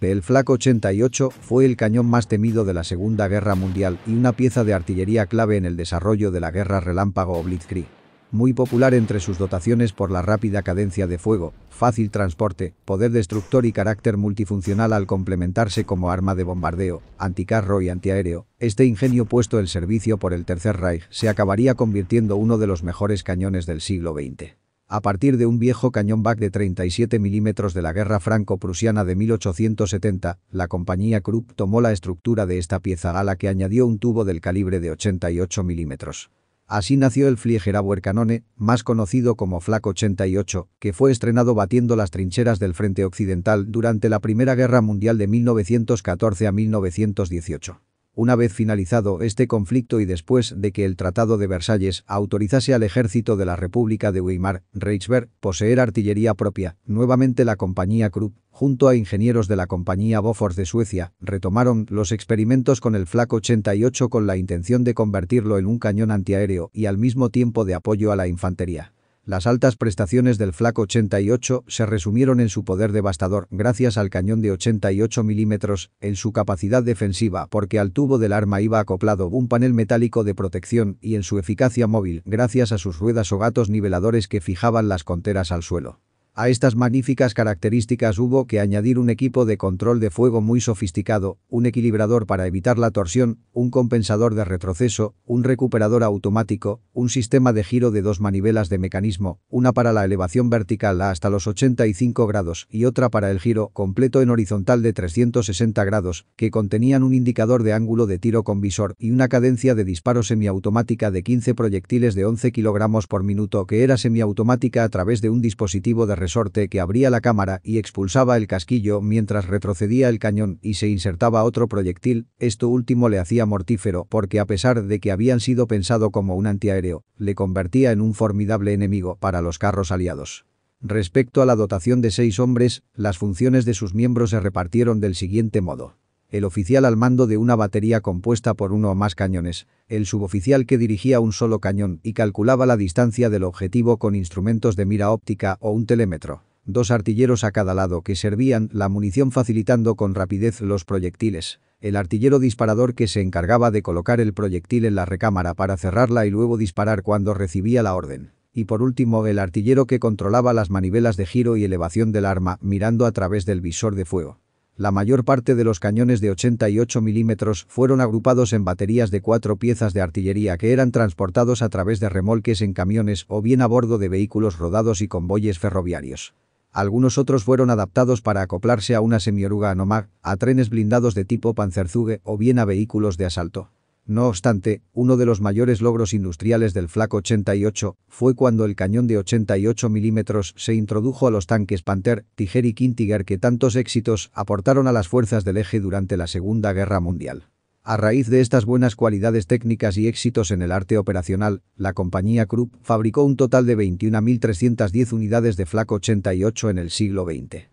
El Flak 88 fue el cañón más temido de la Segunda Guerra Mundial y una pieza de artillería clave en el desarrollo de la guerra relámpago o Blitzkrieg. Muy popular entre sus dotaciones por la rápida cadencia de fuego, fácil transporte, poder destructor y carácter multifuncional al complementarse como arma de bombardeo, anticarro y antiaéreo, este ingenio puesto en servicio por el Tercer Reich se acabaría convirtiendo uno de los mejores cañones del siglo XX. A partir de un viejo cañón Bak de 37 milímetros de la guerra franco-prusiana de 1870, la compañía Krupp tomó la estructura de esta pieza a la que añadió un tubo del calibre de 88 milímetros. Así nació el Fliegerabwehrkanone, más conocido como Flak 88, que fue estrenado batiendo las trincheras del frente occidental durante la Primera Guerra Mundial de 1914 a 1918. Una vez finalizado este conflicto y después de que el Tratado de Versalles autorizase al ejército de la República de Weimar, Reichswehr, poseer artillería propia, nuevamente la compañía Krupp, junto a ingenieros de la compañía Bofors de Suecia, retomaron los experimentos con el Flak 88 con la intención de convertirlo en un cañón antiaéreo y al mismo tiempo de apoyo a la infantería. Las altas prestaciones del Flak 88 se resumieron en su poder devastador gracias al cañón de 88 milímetros, en su capacidad defensiva porque al tubo del arma iba acoplado un panel metálico de protección y en su eficacia móvil gracias a sus ruedas o gatos niveladores que fijaban las conteras al suelo. A estas magníficas características hubo que añadir un equipo de control de fuego muy sofisticado, un equilibrador para evitar la torsión, un compensador de retroceso, un recuperador automático, un sistema de giro de 2 manivelas de mecanismo, una para la elevación vertical hasta los 85 grados y otra para el giro completo en horizontal de 360 grados, que contenían un indicador de ángulo de tiro con visor y una cadencia de disparo semiautomática de 15 proyectiles de 11 kg por minuto que era semiautomática a través de un dispositivo de resorte que abría la cámara y expulsaba el casquillo mientras retrocedía el cañón y se insertaba otro proyectil. Esto último le hacía mortífero porque a pesar de que habían sido pensado como un antiaéreo, le convertía en un formidable enemigo para los carros aliados. Respecto a la dotación de 6 hombres, las funciones de sus miembros se repartieron del siguiente modo. El oficial al mando de una batería compuesta por uno o más cañones, el suboficial que dirigía un solo cañón y calculaba la distancia del objetivo con instrumentos de mira óptica o un telémetro, 2 artilleros a cada lado que servían la munición facilitando con rapidez los proyectiles, el artillero disparador que se encargaba de colocar el proyectil en la recámara para cerrarla y luego disparar cuando recibía la orden. Y por último el artillero que controlaba las manivelas de giro y elevación del arma mirando a través del visor de fuego. La mayor parte de los cañones de 88 milímetros fueron agrupados en baterías de 4 piezas de artillería que eran transportados a través de remolques en camiones o bien a bordo de vehículos rodados y convoyes ferroviarios. Algunos otros fueron adaptados para acoplarse a una semioruga Anomag, a trenes blindados de tipo Panzerzuge o bien a vehículos de asalto. No obstante, uno de los mayores logros industriales del Flak 88 fue cuando el cañón de 88 milímetros se introdujo a los tanques Panther, Tiger y Kintiger que tantos éxitos aportaron a las fuerzas del eje durante la Segunda Guerra Mundial. A raíz de estas buenas cualidades técnicas y éxitos en el arte operacional, la compañía Krupp fabricó un total de 21.310 unidades de Flak 88 en el siglo XX.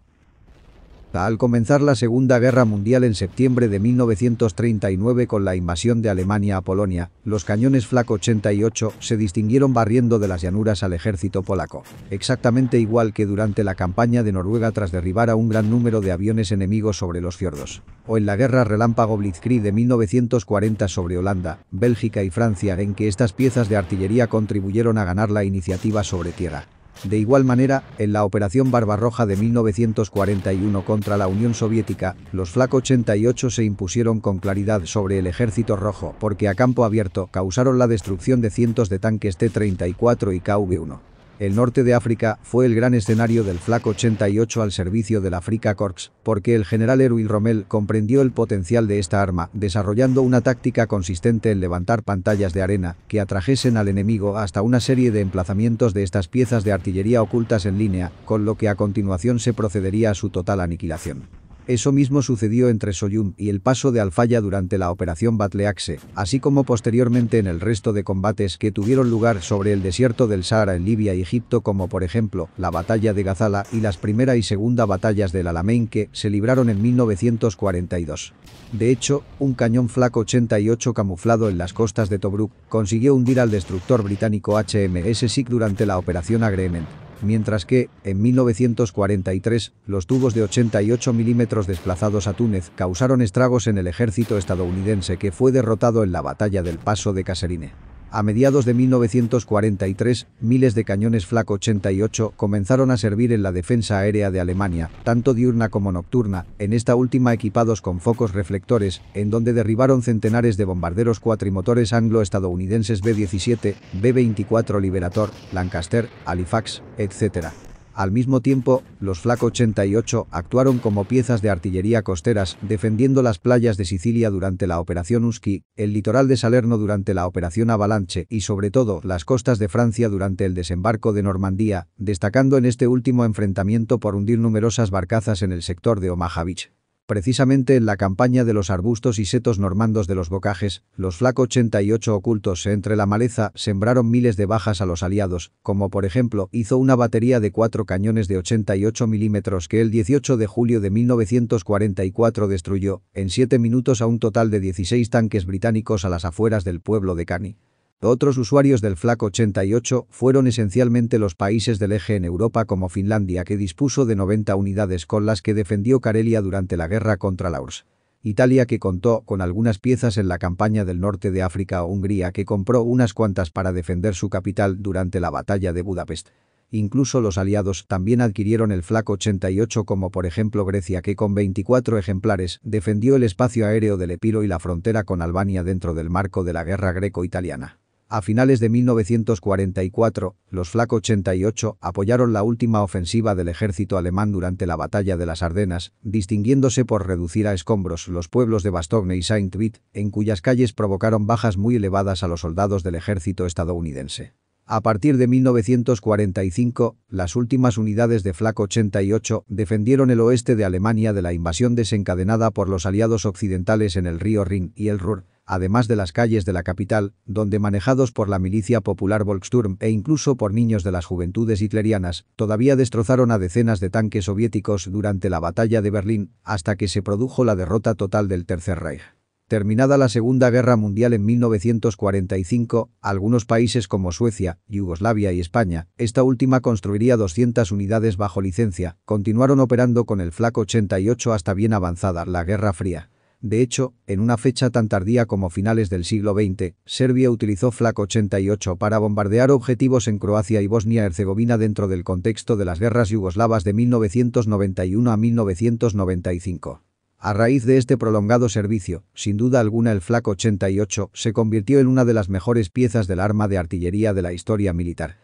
Al comenzar la Segunda Guerra Mundial en septiembre de 1939 con la invasión de Alemania a Polonia, los cañones Flak 88 se distinguieron barriendo de las llanuras al ejército polaco, exactamente igual que durante la campaña de Noruega tras derribar a un gran número de aviones enemigos sobre los fiordos, o en la guerra relámpago Blitzkrieg de 1940 sobre Holanda, Bélgica y Francia en que estas piezas de artillería contribuyeron a ganar la iniciativa sobre tierra. De igual manera, en la Operación Barbarroja de 1941 contra la Unión Soviética, los Flak 88 se impusieron con claridad sobre el Ejército Rojo porque a campo abierto causaron la destrucción de cientos de tanques T-34 y KV-1. El norte de África fue el gran escenario del Flak 88 al servicio del Afrika Korps, porque el general Erwin Rommel comprendió el potencial de esta arma, desarrollando una táctica consistente en levantar pantallas de arena que atrajesen al enemigo hasta una serie de emplazamientos de estas piezas de artillería ocultas en línea, con lo que a continuación se procedería a su total aniquilación. Eso mismo sucedió entre Soyun y el paso de Al-Faya durante la Operación Battle Axe, así como posteriormente en el resto de combates que tuvieron lugar sobre el desierto del Sahara en Libia y Egipto como por ejemplo la Batalla de Gazala y las primera y segunda batallas del Alamein que se libraron en 1942. De hecho, un cañón Flak 88 camuflado en las costas de Tobruk consiguió hundir al destructor británico HMS Sieg durante la Operación Agreement. Mientras que, en 1943, los tubos de 88 milímetros desplazados a Túnez causaron estragos en el ejército estadounidense que fue derrotado en la batalla del Paso de Kasserine. A mediados de 1943, miles de cañones Flak 88 comenzaron a servir en la defensa aérea de Alemania, tanto diurna como nocturna, en esta última equipados con focos reflectores, en donde derribaron centenares de bombarderos cuatrimotores anglo-estadounidenses B-17, B-24 Liberator, Lancaster, Halifax, etc. Al mismo tiempo, los Flak 88 actuaron como piezas de artillería costeras, defendiendo las playas de Sicilia durante la Operación Husky, el litoral de Salerno durante la Operación Avalanche y sobre todo las costas de Francia durante el desembarco de Normandía, destacando en este último enfrentamiento por hundir numerosas barcazas en el sector de Omaha Beach. Precisamente en la campaña de los arbustos y setos normandos de los Bocajes, los Flak 88 ocultos entre la maleza sembraron miles de bajas a los aliados, como por ejemplo hizo una batería de 4 cañones de 88 milímetros que el 18 de julio de 1944 destruyó, en 7 minutos a un total de 16 tanques británicos a las afueras del pueblo de Cani. Otros usuarios del Flak 88 fueron esencialmente los países del eje en Europa como Finlandia que dispuso de 90 unidades con las que defendió Karelia durante la guerra contra la URSS. Italia que contó con algunas piezas en la campaña del norte de África o Hungría que compró unas cuantas para defender su capital durante la batalla de Budapest. Incluso los aliados también adquirieron el Flak 88 como por ejemplo Grecia que con 24 ejemplares defendió el espacio aéreo del Epiro y la frontera con Albania dentro del marco de la guerra greco-italiana. A finales de 1944, los Flak 88 apoyaron la última ofensiva del ejército alemán durante la batalla de las Ardenas, distinguiéndose por reducir a escombros los pueblos de Bastogne y Saint-Vith, en cuyas calles provocaron bajas muy elevadas a los soldados del ejército estadounidense. A partir de 1945, las últimas unidades de Flak 88 defendieron el oeste de Alemania de la invasión desencadenada por los aliados occidentales en el río Rin y el Ruhr, además de las calles de la capital, donde manejados por la milicia popular Volkssturm e incluso por niños de las juventudes hitlerianas, todavía destrozaron a decenas de tanques soviéticos durante la batalla de Berlín, hasta que se produjo la derrota total del Tercer Reich. Terminada la Segunda Guerra Mundial en 1945, algunos países como Suecia, Yugoslavia y España, esta última construiría 200 unidades bajo licencia, continuaron operando con el Flak 88 hasta bien avanzada la Guerra Fría. De hecho, en una fecha tan tardía como finales del siglo XX, Serbia utilizó Flak 88 para bombardear objetivos en Croacia y Bosnia-Herzegovina dentro del contexto de las guerras yugoslavas de 1991 a 1995. A raíz de este prolongado servicio, sin duda alguna el Flak 88 se convirtió en una de las mejores piezas del arma de artillería de la historia militar.